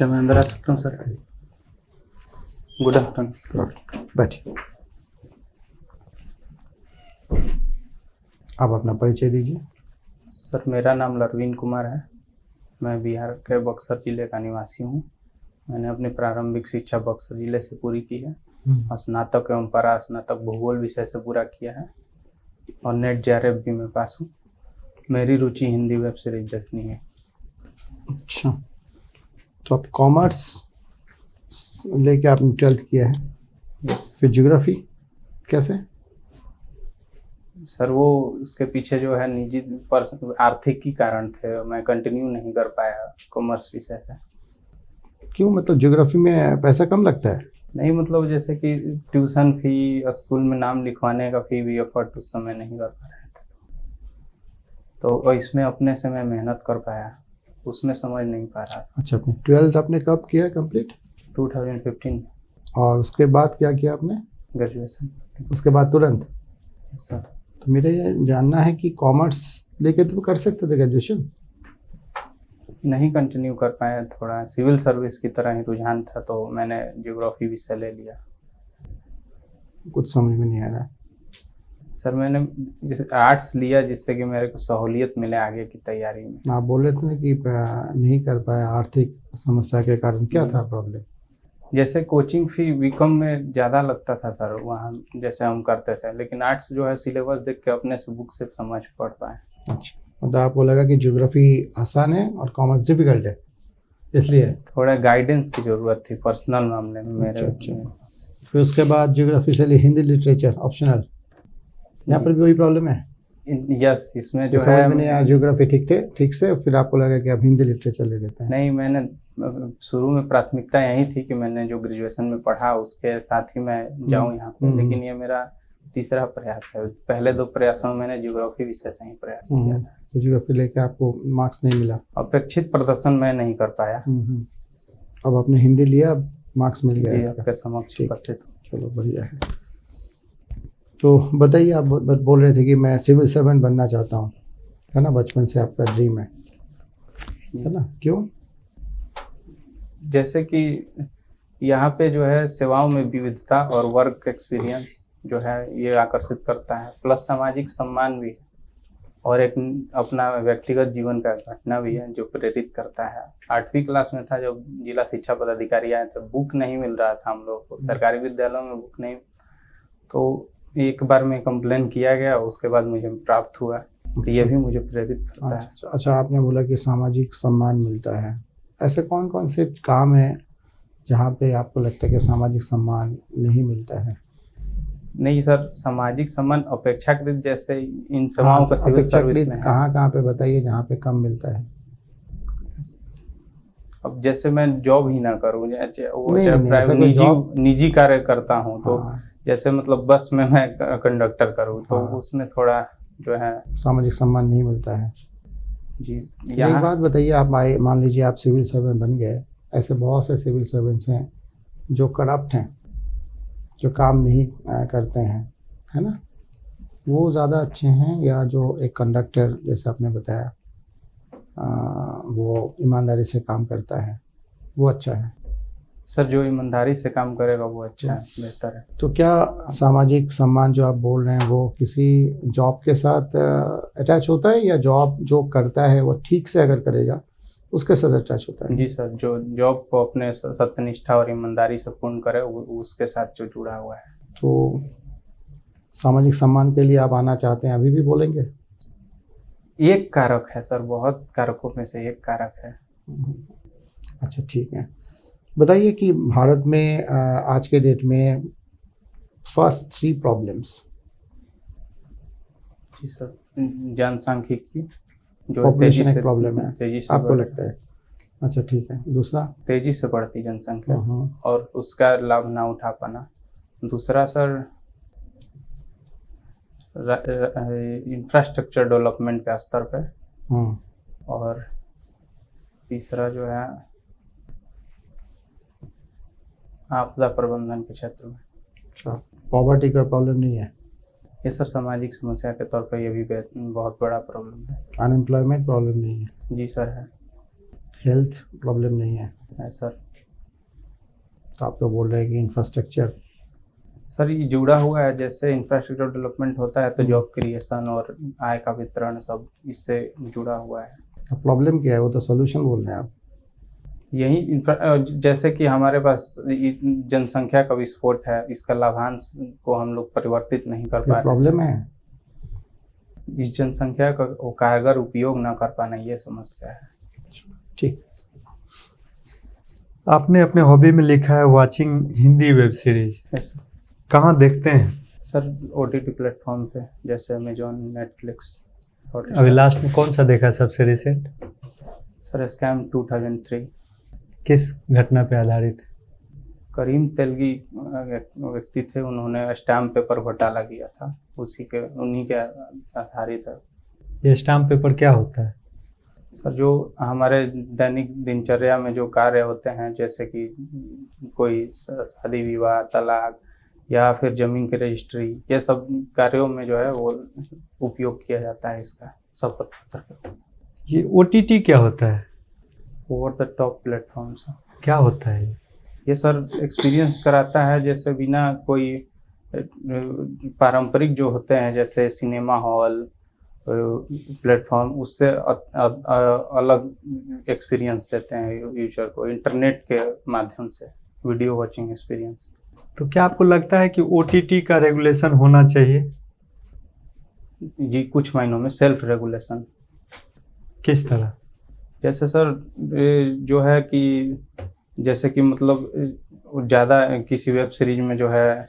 क्या मैं अंदर आ सकता हूँ सर? Good afternoon. बैठिए। आप अपना परिचय दीजिए। सर मेरा नाम लरवीन कुमार है। मैं बिहार के बक्सर जिले का निवासी हूँ। मैंने अपनी प्रारंभिक शिक्षा बक्सर जिले से पूरी की है और स्नातक एवं परास्नातक भूगोल विषय से पूरा किया है और नेट JRF भी मैं पास हूँ। मेरी रुचि हिंदी वेब सीरीज देखनी है। अच्छा, तो आप कॉमर्स लेके आपने 12th किया है, फिर ज्योग्राफी कैसे? सर वो उसके पीछे जो है निजी आर्थिक ही कारण थे, मैं कंटिन्यू नहीं कर पाया कॉमर्स विषय से। क्यों, मतलब ज्योग्राफी में पैसा कम लगता है? नहीं मतलब जैसे कि ट्यूशन फी, स्कूल में नाम लिखवाने का फी भी अफोर्ड उस समय नहीं कर पा रहे थे, तो इसमें अपने से मैं मेहनत कर पाया, उसमें समझ नहीं पा रहा। अच्छा, अपने 12th आपने कब किया कंप्लीट? 2015 और उसके बाद क्या किया आपने? ग्रेजुएशन। उसके बाद तुरंत? सर तो मेरा ये जानना है कि कॉमर्स लेके तो कर सकते थे ग्रेजुएशन? नहीं कंटिन्यू कर पाया, थोड़ा सिविल सर्विस की तरह ही रुझान था, तो मैंने ज्योग्राफी विषय ले लिया। कुछ समझ में नहीं आ रहा। सर मैंने जैसे आर्ट्स लिया जिससे कि मेरे को सहूलियत मिले आगे की तैयारी में। आप बोल रहे थे ना कि नहीं कर पाया आर्थिक समस्या के कारण, क्या था प्रॉब्लम? जैसे कोचिंग फी बीकॉम में ज़्यादा लगता था सर, वहाँ जैसे हम करते थे, लेकिन आर्ट्स जो है सिलेबस देख के अपने से बुक से समझ पढ़ पाए। अच्छा, मतलब आपको लगा कि ज्योग्राफी आसान है और कॉमर्स डिफिकल्ट है, इसलिए थोड़ा गाइडेंस की ज़रूरत थी पर्सनल मामले में मेरे। अच्छा। फिर उसके बाद ज्योग्राफी से हिंदी लिटरेचर ऑप्शनल, यहाँ पर भी वही प्रॉब्लम है? यस, इसमें जो समझ है में नहीं आया ज्योग्राफी ठीक से, फिर आपको लगा कि अब हिंदी लिटरेचर ले लेते हैं? नहीं, मैंने शुरू में प्राथमिकता यही थी कि मैंने जो ग्रेजुएशन में पढ़ा उसके साथ ही मैं जाऊं यहाँ पे, लेकिन ये मेरा तीसरा प्रयास है। पहले 2 प्रयासों में मैंने ज्योग्राफी विषय से ही प्रयास किया था। तो ज्योग्राफी लेके आपको मार्क्स नहीं मिला? अपेक्षित प्रदर्शन मैं नहीं कर पाया। अब आपने हिंदी लिया, मार्क्स मिल गया? जी, आपके समक्ष उपस्थित हूं। चलो बढ़िया है। तो बताइए, आप बोल रहे थे कि मैं सिविल सर्वेंट बनना चाहता हूँ, है ना? बचपन से आपका ड्रीम है ना? क्यों? जैसे कि यहाँ पे जो है सेवाओं में विविधता और वर्क एक्सपीरियंस जो है ये आकर्षित करता है, प्लस सामाजिक सम्मान भी है और एक अपना व्यक्तिगत जीवन का घटना भी है जो प्रेरित करता है। 8वीं क्लास में था जब जिला शिक्षा पदाधिकारी आए थे, बुक नहीं मिल रहा था हम लोग को, सरकारी विद्यालयों में बुक नहीं, तो एक बार में कंप्लेन किया गया, उसके बाद मुझे प्राप्त हुआ, तो ये भी मुझे प्रेरित करता है। अच्छा, आपने बोला कि सामाजिक सम्मान मिलता है, ऐसे कौन कौन से काम है जहाँ पे आपको लगता है कि सामाजिक सम्मान नहीं मिलता है? नहीं सर, सामाजिक सम्मान अपेक्षाकृत जैसे इन सेवाओं का सिविल सर्विस में कहाँ पे बताइए जहाँ पे कम मिलता है? अब जैसे मैं जॉब ही ना करूँ, निजी कार्य करता हूँ, तो जैसे मतलब बस में मैं कंडक्टर करूँ, तो उसमें थोड़ा जो है सामाजिक सम्मान नहीं मिलता है। जी। एक बात बताइए, आप मान लीजिए आप सिविल सर्वेंट बन गए, ऐसे बहुत से सिविल सर्वेंट्स हैं जो करप्ट हैं, जो काम नहीं करते हैं, है ना? वो ज़्यादा अच्छे हैं या जो एक कंडक्टर जैसे आपने बताया वो ईमानदारी से काम करता है, वो अच्छा है? सर जो ईमानदारी से काम करेगा वो अच्छा है, बेहतर है। तो क्या सामाजिक सम्मान जो आप बोल रहे हैं वो किसी जॉब के साथ अटैच होता है, या जॉब जो करता है वो ठीक से अगर करेगा उसके साथ अटैच होता है? जी सर, जो जॉब को अपने सत्यनिष्ठा और ईमानदारी से पूर्ण करे उसके साथ जो जुड़ा हुआ है। तो सामाजिक सम्मान के लिए आप आना चाहते हैं, अभी भी बोलेंगे? एक कारक है सर, बहुत कारकों में से एक कारक है। अच्छा ठीक है, बताइए कि भारत में आज के डेट में फर्स्ट 3 प्रॉब्लम्स। जी सर, जनसांख्यिकी जो पॉपुलेशन एक प्रॉब्लम है, तेजी से आपको लगता है? अच्छा ठीक है। दूसरा? तेजी से बढ़ती जनसंख्या और उसका लाभ ना उठा पाना। दूसरा सर इंफ्रास्ट्रक्चर डेवलपमेंट के स्तर पे, और तीसरा जो है आपदा प्रबंधन के क्षेत्र में। अच्छा, पॉवर्टी का प्रॉब्लम नहीं है? ये सर सामाजिक समस्या के तौर पर ये भी बहुत बड़ा प्रॉब्लम है। अनएम्प्लॉयमेंट प्रॉब्लम नहीं है? जी सर है। हेल्थ प्रॉब्लम नहीं है? है सर। तो आप तो बोल रहे हैं कि इंफ्रास्ट्रक्चर। सर ये जुड़ा हुआ है, जैसे इंफ्रास्ट्रक्चर डेवलपमेंट होता है तो जॉब क्रिएशन और आय का वितरण सब इससे जुड़ा हुआ है। प्रॉब्लम क्या है, वो तो सोल्यूशन बोल रहे हैं आप। यही जैसे कि हमारे पास जनसंख्या का विस्फोट है, इसका लाभांश को हम लोग परिवर्तित नहीं कर पा रहे। प्रॉब्लम है इस जनसंख्या का कारगर उपयोग न कर पाना, ये समस्या है। ठीक। आपने अपने हॉबी में लिखा है watching Hindi web series, yes, कहाँ देखते हैं? सर OTT प्लेटफॉर्म पे, जैसे अमेजोन, नेटफ्लिक्स। अभी लास्ट में कौन सा देखा सबसे रिसेंट? Sir scam 2003। किस घटना पे आधारित? करीम तेलगी व्यक्ति थे, उन्होंने स्टैम्प पेपर घोटाला किया था, उन्हीं के आधारित है। ये स्टाम्प पेपर क्या होता है? सर जो हमारे दैनिक दिनचर्या में जो कार्य होते हैं, जैसे कि कोई शादी विवाह, तलाक या फिर जमीन की रजिस्ट्री, ये सब कार्यों में जो है वो उपयोग किया जाता है इसका शपथ पत्र। ये OTT क्या होता है? Over the top platforms. क्या होता है ये सर एक्सपीरियंस कराता है, जैसे बिना कोई पारंपरिक जो होते हैं जैसे सिनेमा हॉल प्लेटफॉर्म, उससे अलग एक्सपीरियंस देते हैं यूजर को इंटरनेट के माध्यम से, वीडियो वॉचिंग एक्सपीरियंस। तो क्या आपको लगता है कि OTT का रेगुलेशन होना चाहिए? जी, कुछ मायनों में सेल्फ रेगुलेशन। किस तरह? जैसे सर जो है कि जैसे कि मतलब ज़्यादा किसी वेब सीरीज में जो है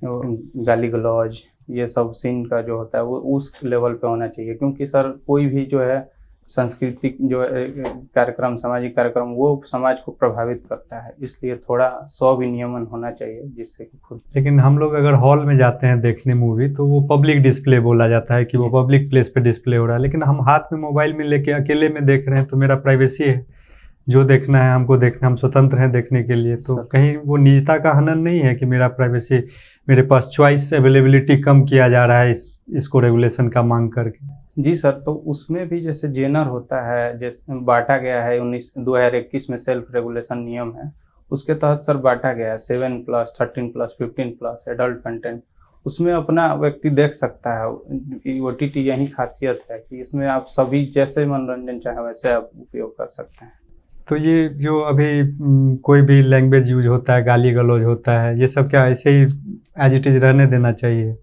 गाली गलौज ये सब सीन का जो होता है वो उस लेवल पे होना चाहिए, क्योंकि सर कोई भी जो है सांस्कृतिक जो कार्यक्रम, सामाजिक कार्यक्रम, वो समाज को प्रभावित करता है, इसलिए थोड़ा स्वविनियमन होना चाहिए जिससे कि खुद। लेकिन हम लोग अगर हॉल में जाते हैं देखने मूवी तो वो पब्लिक डिस्प्ले बोला जाता है कि वो पब्लिक प्लेस पे डिस्प्ले हो रहा है, लेकिन हम हाथ में मोबाइल में लेके अकेले में देख रहे हैं तो मेरा प्राइवेसी है, जो देखना है हमको देखना, हम स्वतंत्र हैं देखने के लिए। तो कहीं वो निजता का हनन नहीं है कि मेरा प्राइवेसी, मेरे पास चॉइस अवेलेबिलिटी कम किया जा रहा है इसको रेगुलेशन का मांग करके? जी सर, तो उसमें भी जैसे जेनर होता है, जैसे बांटा गया है 2021 में सेल्फ रेगुलेशन नियम है, उसके तहत सर बांटा गया है 7+, 13+, 15+ एडल्ट कंटेंट, उसमें अपना व्यक्ति देख सकता है। OTT यही खासियत है कि इसमें आप सभी जैसे मनोरंजन चाहे वैसे आप उपयोग कर सकते हैं। तो ये जो अभी कोई भी लैंग्वेज यूज होता है, गाली गलौज होता है, ये सब क्या ऐसे ही एज इट इज रहने देना चाहिए?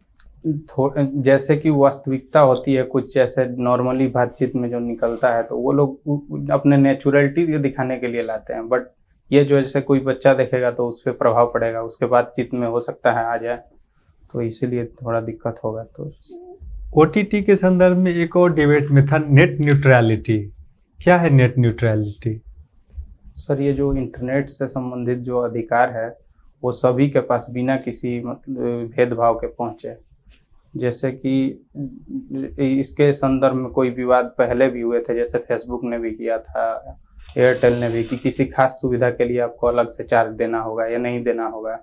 जैसे कि वास्तविकता होती है कुछ, जैसे नॉर्मली बातचीत में जो निकलता है तो वो लोग अपने नेचुरलिटी दिखाने के लिए लाते हैं, बट ये जो जैसे कोई बच्चा देखेगा तो उस पर प्रभाव पड़ेगा, उसके बातचीत में हो सकता है आ जाए, तो इसीलिए थोड़ा दिक्कत होगा। तो OTT के संदर्भ में एक और डिबेट में था नेट न्यूट्रलिटी। क्या है नेट न्यूट्रलिटी? सर ये जो इंटरनेट से संबंधित जो अधिकार है वो सभी के पास बिना किसी मतलब भेदभाव के पहुँचे। जैसे कि इसके संदर्भ में कोई विवाद पहले भी हुए थे, जैसे फेसबुक ने भी किया था, एयरटेल ने भी, कि किसी खास सुविधा के लिए आपको अलग से चार्ज देना होगा या नहीं देना होगा।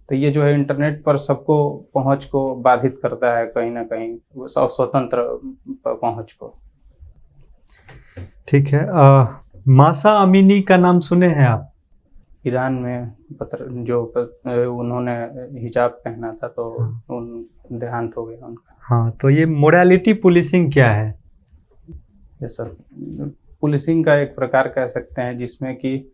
तो ये जो है इंटरनेट पर सबको पहुंच को बाधित करता है, कहीं ना कहीं स्वतंत्र पहुंच को। ठीक है। मासा अमीनी का नाम सुने हैं आप? ईरान में जो उन्होंने हिजाब पहना था तो देहांत हो गया उनका। हाँ, तो ये मोरालिटी पुलिसिंग क्या है? ये सर पुलिसिंग का एक प्रकार कह सकते हैं, जिसमें कि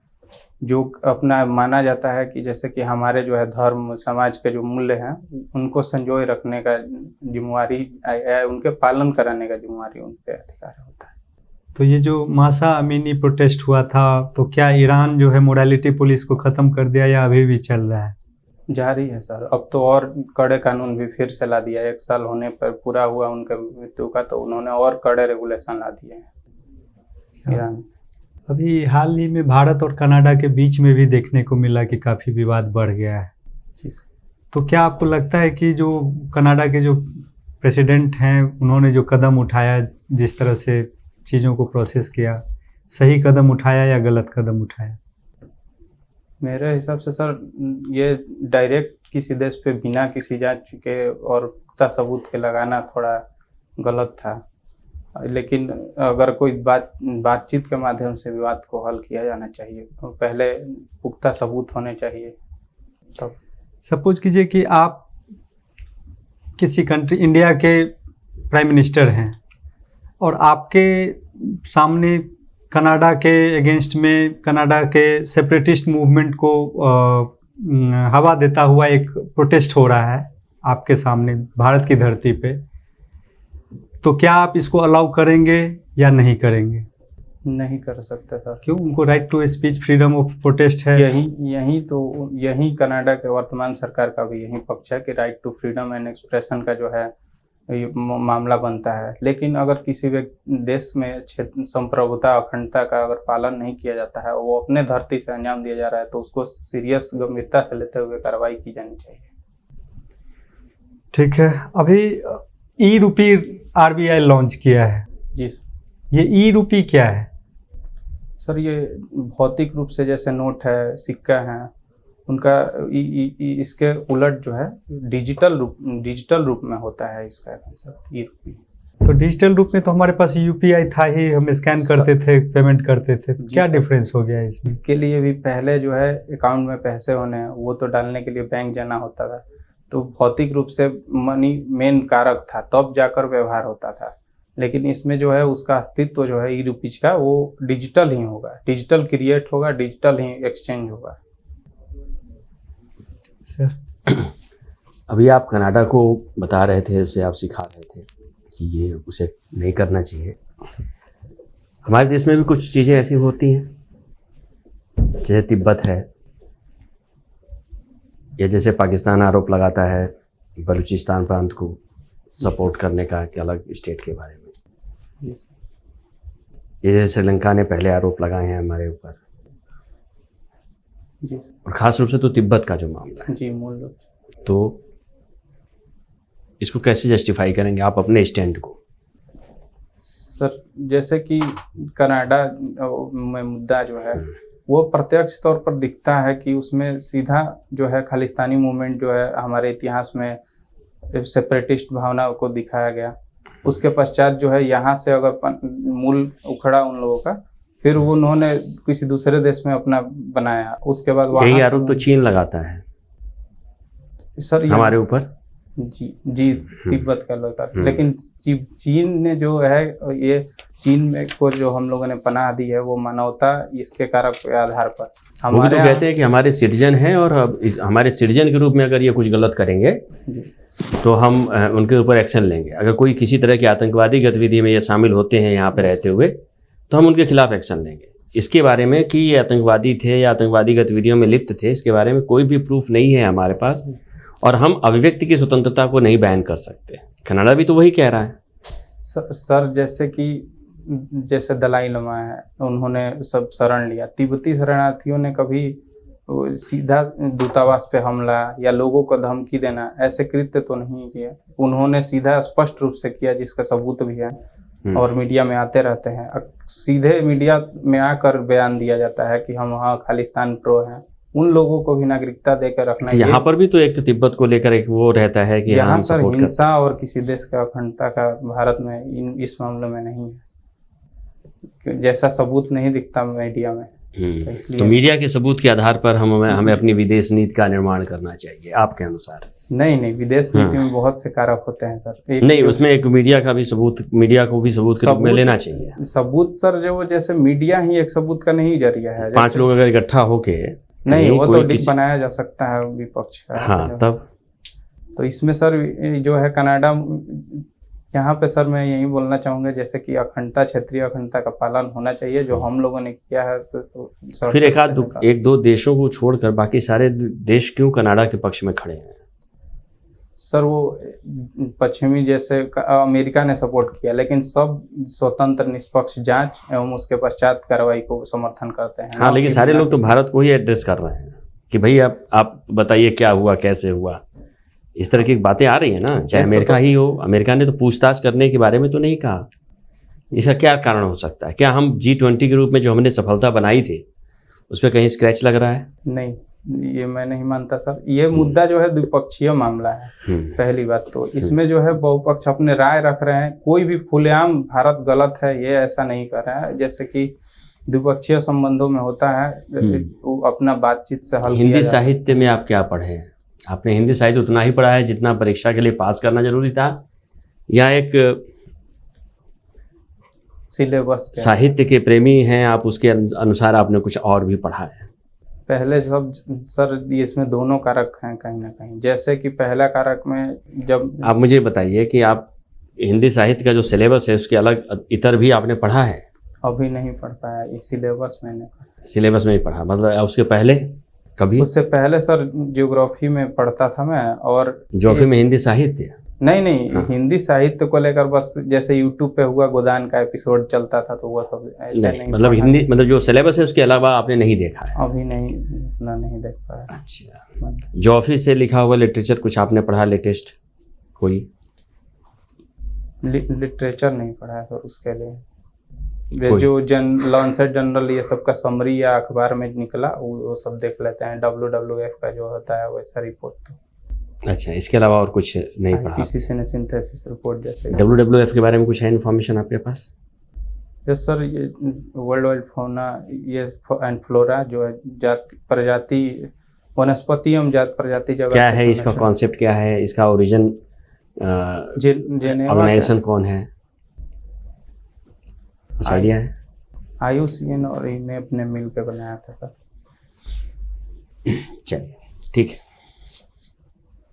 जो अपना माना जाता है कि जैसे कि हमारे जो है धर्म समाज के जो मूल्य हैं उनको संजोए रखने का जिम्मेवारी, उनके पालन कराने का जिम्मेवारी उन पे अधिकार होता है। तो ये जो मासा अमीनी प्रोटेस्ट हुआ था, तो क्या ईरान जो है मोरालिटी पुलिस को खत्म कर दिया या अभी भी चल रहा है? जारी है सर, अब तो और कड़े कानून भी फिर से ला दिया। 1 साल होने पर पूरा हुआ उनके मृत्यु का, तो उन्होंने और कड़े रेगुलेशन ला दिए हैं ईरान। अभी हाल ही में भारत और कनाडा के बीच में भी देखने को मिला कि काफ़ी विवाद बढ़ गया है। तो क्या आपको लगता है कि जो कनाडा के जो प्रेसिडेंट हैं उन्होंने जो कदम उठाया, जिस तरह से चीज़ों को प्रोसेस किया, सही कदम उठाया या गलत कदम उठाया? मेरे हिसाब से सर ये डायरेक्ट किसी देश पे बिना किसी जांच के और पुख्ता सबूत के लगाना थोड़ा गलत था। लेकिन अगर कोई बातचीत के माध्यम से विवाद को हल किया जाना चाहिए, तो पहले पुख्ता सबूत होने चाहिए तब। सपोज कीजिए कि आप किसी कंट्री, इंडिया के प्राइम मिनिस्टर हैं और आपके सामने कनाडा के अगेंस्ट में कनाडा के सेपरेटिस्ट मूवमेंट को हवा देता हुआ एक प्रोटेस्ट हो रहा है आपके सामने भारत की धरती पे, तो क्या आप इसको अलाउ करेंगे या नहीं करेंगे? नहीं कर सकते सर। क्यों? उनको right to speech, freedom of protest है। यही कनाडा के वर्तमान सरकार का भी यही पक्ष है कि right to freedom and expression का जो है ये मामला बनता है। लेकिन अगर किसी देश में संप्रभुता अखंडता का अगर पालन नहीं किया जाता है, वो अपने धरती से अंजाम दिया जा रहा है, तो उसको सीरियस गंभीरता से लेते हुए कार्रवाई की जानी चाहिए। ठीक है, अभी ई रूपी आरबीआई लॉन्च किया है जी। ये ई रूपी क्या है सर? ये भौतिक रूप से जैसे नोट है, सिक्का है, उनका इसके उलट जो है डिजिटल रूप में होता है इसका सर ई रूपी। तो डिजिटल रूप में तो हमारे पास यूपीआई था ही, हम स्कैन करते थे, पेमेंट करते थे, क्या डिफरेंस हो गया इसमें? इसके लिए भी पहले जो है अकाउंट में पैसे होने हैं, वो तो डालने के लिए बैंक जाना होता था, तो भौतिक रूप से मनी मेन कारक था, तब जाकर व्यवहार होता था। लेकिन इसमें जो है उसका अस्तित्व जो है ई रूपीज का, वो डिजिटल ही होगा, डिजिटल क्रिएट होगा, डिजिटल ही एक्सचेंज होगा। सर अभी आप कनाडा को बता रहे थे, उसे आप सिखा रहे थे कि ये उसे नहीं करना चाहिए। हमारे देश में भी कुछ चीज़ें ऐसी होती हैं, जैसे तिब्बत है, या जैसे पाकिस्तान आरोप लगाता है बलूचिस्तान प्रांत को सपोर्ट करने का कि अलग स्टेट के बारे में। ये जैसे श्रीलंका ने पहले आरोप लगाए हैं हमारे ऊपर, और ख़ास रूप से तो तिब्बत का जो मामला है जी, मूल रूप। तो इसको कैसे जस्टिफाई करेंगे आप अपने स्टैंड को? सर जैसे कि कनाडा में मुद्दा जो है वो प्रत्यक्ष तौर पर दिखता है कि उसमें सीधा जो है खालिस्तानी मूवमेंट जो है हमारे इतिहास में सेपरेटिस्ट भावना को दिखाया गया। उसके पश्चात जो है यहाँ से अगर मूल उखड़ा उन लोगों का, फिर वो उन्होंने किसी दूसरे देश में अपना बनाया, उसके बाद यही आरोप तो चीन लगाता है सर हमारे ऊपर। जी तिब्बत का लोग, लेकिन चीन ने जो है ये चीन में को जो हम लोगों ने पनाह दी है वो मानवता इसके कारक के आधार पर वो भी तो कहते हैं कि हमारे सिटीजन हैं, और हमारे सिटीजन के रूप में अगर ये कुछ गलत करेंगे तो हम उनके ऊपर एक्शन लेंगे। अगर कोई किसी तरह की आतंकवादी गतिविधि में ये शामिल होते हैं यहाँ पे रहते हुए, तो हम उनके खिलाफ एक्शन लेंगे। इसके बारे में कि ये आतंकवादी थे या आतंकवादी गतिविधियों में लिप्त थे, इसके बारे में कोई भी प्रूफ नहीं है हमारे पास, और हम अभिव्यक्ति की स्वतंत्रता को नहीं बैन कर सकते। कनाडा भी तो वही कह रहा है। सर जैसे दलाई लामा है, उन्होंने सब शरण लिया। तिब्बती शरणार्थियों ने कभी सीधा दूतावास पे हमला या लोगों को धमकी देना ऐसे कृत्य तो नहीं किया। उन्होंने सीधा स्पष्ट रूप से किया, जिसका सबूत भी है और मीडिया में आते रहते हैं। सीधे मीडिया में आकर बयान दिया जाता है कि हम वहाँ खालिस्तान प्रो हैं। उन लोगों को भी नागरिकता देकर रखना। यहाँ पर भी तो एक तिब्बत को लेकर एक वो रहता है कि यहाँ सर हिंसा और किसी देश का अखंडता का भारत में इस मामले में नहीं है, जैसा सबूत नहीं दिखता मीडिया में। तो मीडिया के सबूत के आधार पर हमें अपनी विदेश नीति का निर्माण करना चाहिए आपके अनुसार? नहीं, विदेश नीति में बहुत से कारक होते हैं सर। नहीं, उसमें एक मीडिया का भी सबूत, मीडिया को भी सबूत के रूप में लेना चाहिए। सबूत सर जो जैसे मीडिया ही एक सबूत का नहीं जरिया है। 5 लोग अगर इकट्ठा होके नहीं, वो तो डिक बनाया जा सकता है विपक्ष का। हाँ, तब तो इसमें सर जो है कनाडा, यहाँ पे सर मैं यही बोलना चाहूँगा जैसे कि अखंडता, क्षेत्रीय अखंडता का पालन होना चाहिए, जो हम लोगों ने किया है। तो फिर एक दो देशों को छोड़कर बाकी सारे देश क्यों कनाडा के पक्ष में खड़े हैं? सर वो पश्चिमी जैसे अमेरिका ने सपोर्ट किया, लेकिन सब स्वतंत्र निष्पक्ष जांच एवं उसके पश्चात कार्रवाई को समर्थन करते हैं। हाँ, लेकिन सारे लोग तो भारत को ही एड्रेस कर रहे हैं कि भाई आप बताइए क्या हुआ, कैसे हुआ, इस तरह की बातें आ रही है ना। चाहे अमेरिका ही हो, अमेरिका ने तो पूछताछ करने के बारे में तो नहीं कहा। इसका क्या कारण हो सकता है? क्या हम G20 के रूप में जो हमने सफलता बनाई थी उस पर कहीं स्क्रैच लग रहा है? नहीं, ये मैं नहीं मानता सर। ये मुद्दा जो है द्विपक्षीय मामला है। पहली बात तो इसमें जो है बहुपक्ष अपने राय रख रहे हैं, कोई भी खुलेआम भारत गलत है ये ऐसा नहीं कर रहा है, जैसे कि द्विपक्षीय संबंधों में होता है वो अपना बातचीत से हल किया हिंदी जाता है। साहित्य में आप क्या पढ़े हैं? आपने हिंदी साहित्य उतना ही पढ़ा है जितना परीक्षा के लिए पास करना जरूरी था, या एक सिलेबस के साहित्य के प्रेमी हैं आप, उसके अनुसार आपने कुछ और भी पढ़ा है? पहले सब सर इसमें दोनों कारक हैं कहीं ना कहीं। जैसे कि पहला कारक में जब आप मुझे बताइए कि आप हिंदी साहित्य का जो सिलेबस है उसके अलग इतर भी आपने पढ़ा है? अभी नहीं पढ़ पाया, इस सिलेबस मैंने सिलेबस में ही पढ़ा, मतलब उसके पहले कभी? उससे पहले सर ज्योग्राफी में पढ़ता था मैं। और ज्योग्राफी में हिंदी साहित्य? नहीं हाँ। हिंदी साहित्य को लेकर बस जैसे यूट्यूब पे हुआ गोदान का एपिसोड चलता था तो वो सब ऐसे नहीं मतलब पढ़ा। हिंदी, मतलब जो सिलेबस है उसके अलावा आपने नहीं देखा है? अभी नहीं, इतना नहीं देख पाया। अच्छा, ज्योग्राफी से लिखा हुआ लिटरेचर कुछ आपने पढ़ा लेटेस्ट कोई? लिटरेचर नहीं पढ़ा है सर। उसके लिए जो लॉन्सेट जनरल ये सब का समरी या अखबार में निकला वो सब देख लेते हैं। WWF का जो होता है वैसा रिपोर्ट तो। अच्छा, इसके अलावा और कुछ नहीं पढ़ा? किसी से ने सिंथेसिस रिपोर्ट जैसे। WWF के बारे में कुछ है इन्फॉर्मेशन आपके पास? यस सर, ये वर्ल्ड वाइड फौना ये एंड फ्लोरा जो है जाति प्रजाति वनस्पति एवं जात प्रजाति जगह क्या है इसका कॉन्सेप्ट, क्या है इसका ओरिजिन, ऑर्गेनाइजेशन कौन है, कुछ आइडिया है? IUCN और इन्हें अपने मिल के बनाया था सर। चलिए ठीक है,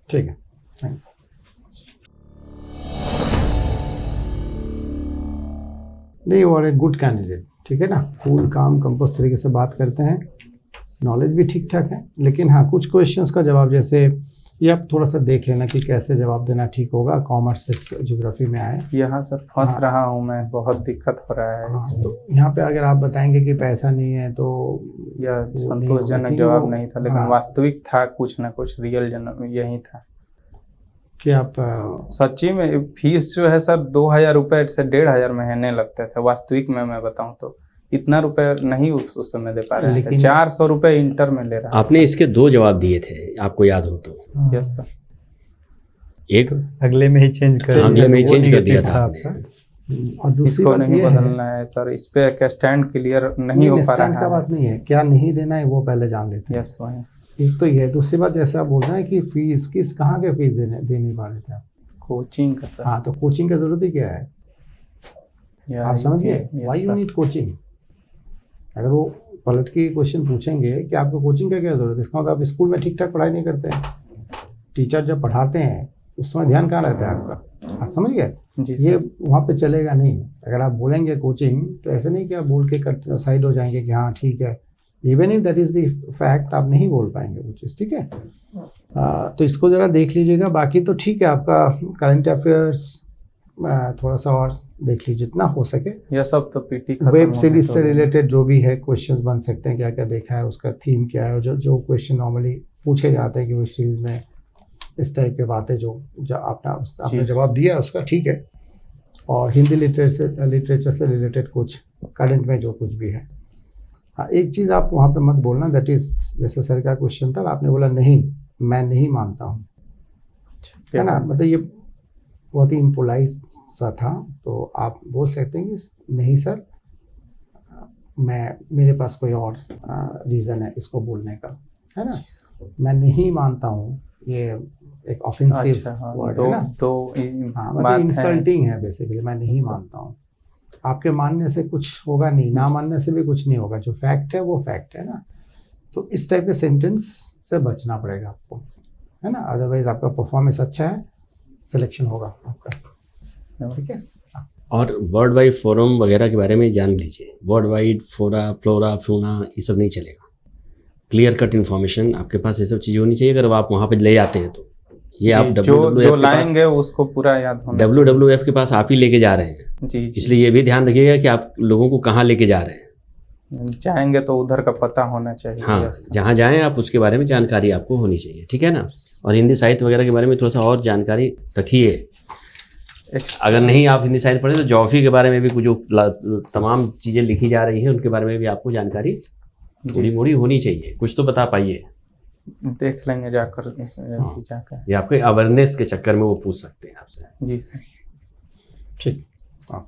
ठीक है, थैंक यू। नहीं, और एक गुड कैंडिडेट, ठीक है ना, कूल काम कंपोज तरीके से बात करते हैं, नॉलेज भी ठीक ठाक है। लेकिन हाँ, कुछ क्वेश्चंस का जवाब जैसे ये आप थोड़ा सा देख लेना कि कैसे जवाब देना ठीक होगा। कॉमर्स से ज्योग्राफी में आए, यहाँ सर फंस रहा हूँ मैं, बहुत दिक्कत हो रहा है। हाँ, तो यहाँ पे अगर आप बताएंगे कि पैसा नहीं है तो यह नहीं संतोषजनक होगा, जवाब वो- नहीं था, लेकिन हाँ। वास्तविक था, कुछ ना कुछ रियल यही था कि आप सच्ची में। फीस जो है सर 2000 रुपये से 1500 महीने लगते थे। वास्तविक में मैं बताऊं तो इतना रुपए नहीं उस समय दे पा रहे थे। लेकिन- 400 रुपये इंटर में ले रहा आपने इसके 2 जवाब दिए थे, आपको याद हो तो? Yes sir. एक अगले में ही चेंज कर अगले में ही वो चेंज कर दिया negative था आपका। और दूसरी इसको बात नहीं ये है, बदलना है सर। इस पे एक स्टैंड क्लियर नहीं हो पा स्टैंड का रहा बात नहीं है, क्या नहीं देना है वो पहले जान लेते है। हैं। यस वही। एक तो ये, दूसरी बात जैसे आप बोल रहे हैं कि फीस किस कहाँ के फीस दे नहीं पा रहे थे आप। कोचिंग का सर। हाँ, तो कोचिंग की जरूरत ही क्या है, आप समझ गए, वाई यू नीड कोचिंग। अगर वो पलट के क्वेश्चन पूछेंगे कि आपको कोचिंग का क्या जरूरत है, इसका मतलब आप स्कूल में ठीक ठाक पढ़ाई नहीं करते हैं। टीचर जब पढ़ाते हैं उस समय ध्यान कहाँ रहता है आपका, आप समझ गए। जी ये सर। वहाँ पे चलेगा नहीं। अगर आप बोलेंगे कोचिंग तो ऐसे नहीं कि आप बोल के कट साइड हो जाएंगे कि हाँ ठीक है, even if that is the fact, आप नहीं बोल पाएंगे वो चीज़, ठीक है। तो इसको ज़रा देख लीजिएगा। बाकी तो ठीक है, आपका करंट अफेयर्स थोड़ा सा और देख लीजिए जितना हो सके। यह सब तो पीटी वेब सीरीज से रिलेटेड जो भी है क्वेश्चंस बन सकते हैं, क्या क्या देखा है, उसका थीम क्या है, जो जो क्वेश्चन नॉर्मली पूछे जाते हैं कि वेब सीरीज में इस टाइप की बातें जो आपने जवाब दिया उसका, ठीक है। और हिंदी लिटरेचर से रिलेटेड कुछ करंट में जो कुछ भी है। हाँ, एक चीज़ आप वहाँ पे मत बोलना, दैट इज जैसे सर का क्वेश्चन था, आपने बोला नहीं, मैं नहीं मानता हूँ, है ना। मतलब ये बहुत ही इम्पोलाइट सा था, तो आप बोल सकते हैं कि नहीं सर, मेरे पास कोई और रीज़न है इसको बोलने का, है ना। मैं नहीं मानता हूँ, ये एक ऑफेंसिव वर्ड है ना, तो हाँ, मतलब इंसल्टिंग है बेसिकली। मैं नहीं मानता हूँ, आपके मानने से कुछ होगा नहीं, ना मानने से भी कुछ नहीं होगा, जो फैक्ट है वो फैक्ट है ना। तो इस टाइप के सेंटेंस से बचना पड़ेगा आपको, है ना। अदरवाइज आपका परफॉर्मेंस अच्छा है, सिलेक्शन होगा आपका, ठीक है। और वर्ल्ड वाइड फोरम वगैरह के बारे में जान लीजिए। वर्ल्ड वाइड फोरा, फ्लोरा, फ्यूना, ये सब नहीं चलेगा। क्लियर कट इन्फॉर्मेशन आपके पास ये सब चीज़ें होनी चाहिए। अगर आप वहाँ पे ले आते हैं तो ये आप जो लाएंगे उसको पूरा याद होना। WWF के पास आप ही लेके जा रहे हैं, जी। इसलिए ये भी ध्यान रखिएगा कि आप लोगों को कहाँ लेके जा रहे हैं। जाएंगे तो उधर का पता होना चाहिए। हाँ, जहाँ जाएं आप उसके बारे में जानकारी आपको होनी चाहिए, ठीक है ना। और हिंदी साहित्य वगैरह के बारे में थोड़ा सा और जानकारी रखिए। अगर नहीं आप हिंदी साहित्य पढ़े तो ज्योग्राफी के बारे में भी कुछ जो तमाम चीज़ें लिखी जा रही हैं उनके बारे में भी आपको जानकारी थोड़ी मोड़ी होनी चाहिए, कुछ तो बता पाइए। देख लेंगे जाकर जाकर। ये आपके अवेयरनेस के चक्कर में वो पूछ सकते हैं आपसे। जी सर। ठीक। हाँ।